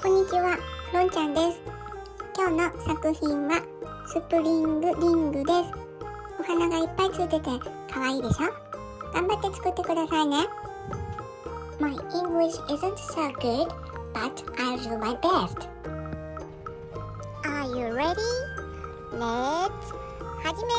こんにちは、ロンちゃんです。今日の作品はスプリングリングです。お花がいっぱいついてて可愛いでしょ。頑張って作ってくださいね。My English isn't so good, but I'll do my best. Are you ready? Let's 始め。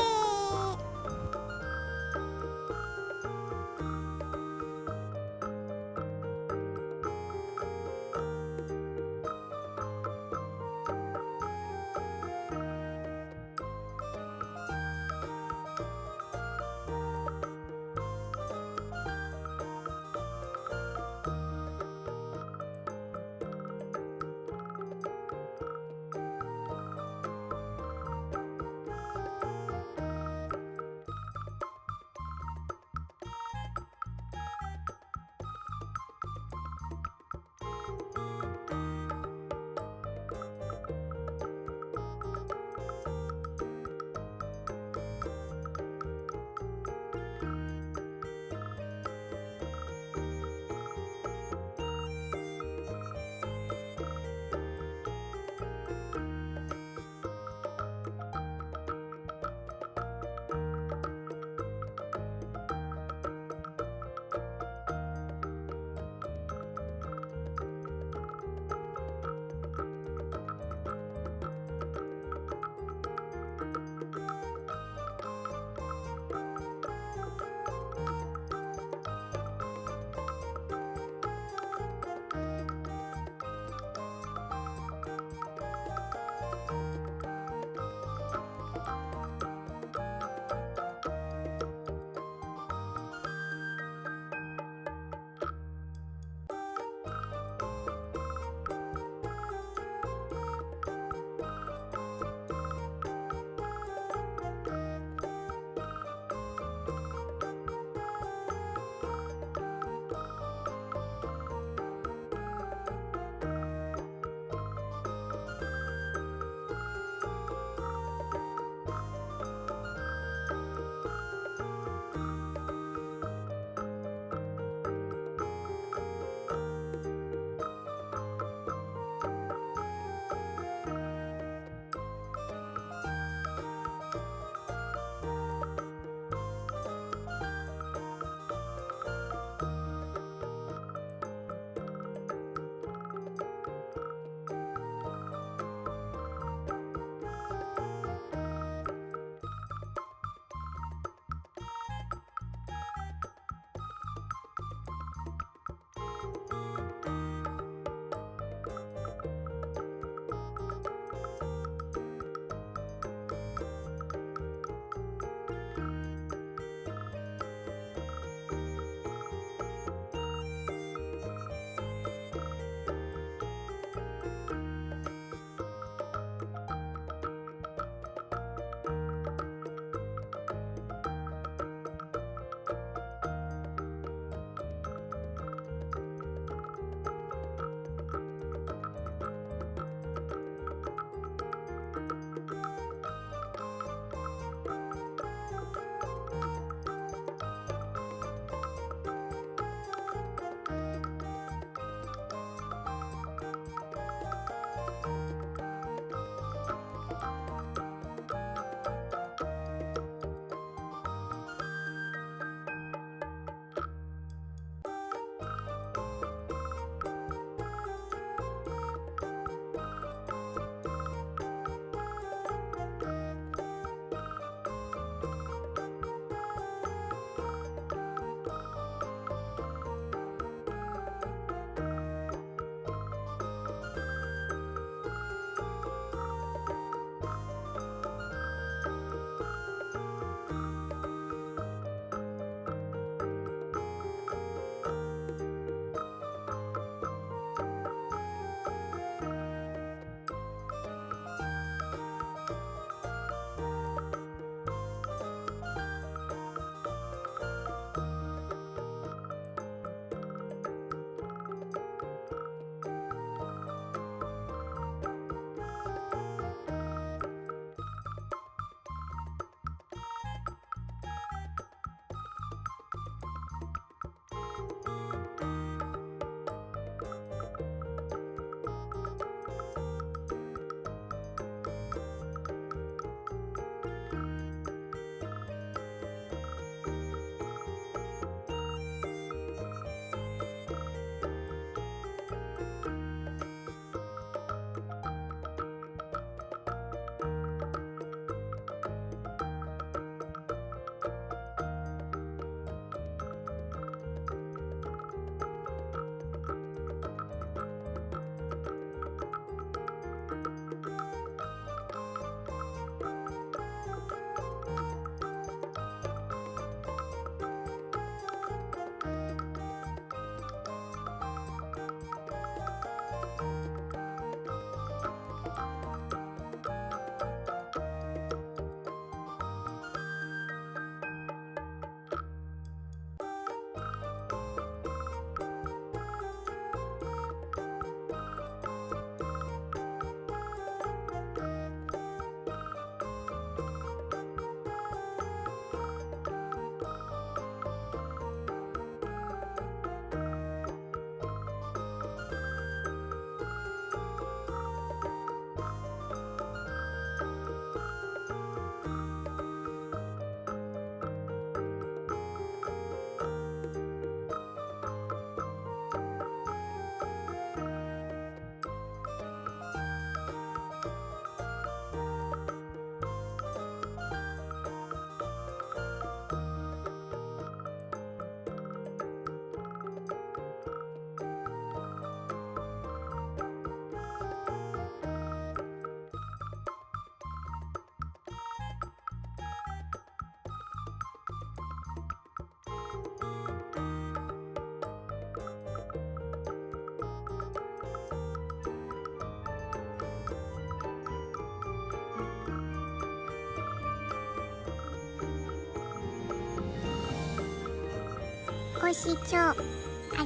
ご視聴あ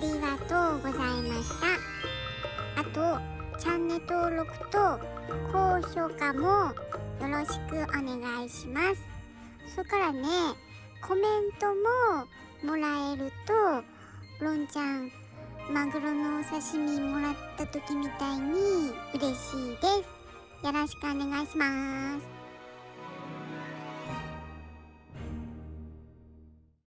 りがとうございました。あとチャンネル登録と高評価もよろしくお願いします。それからね、コメントももらえるとロンちゃんマグロのお刺身もらった時みたいに嬉しいです。よろしくお願いします。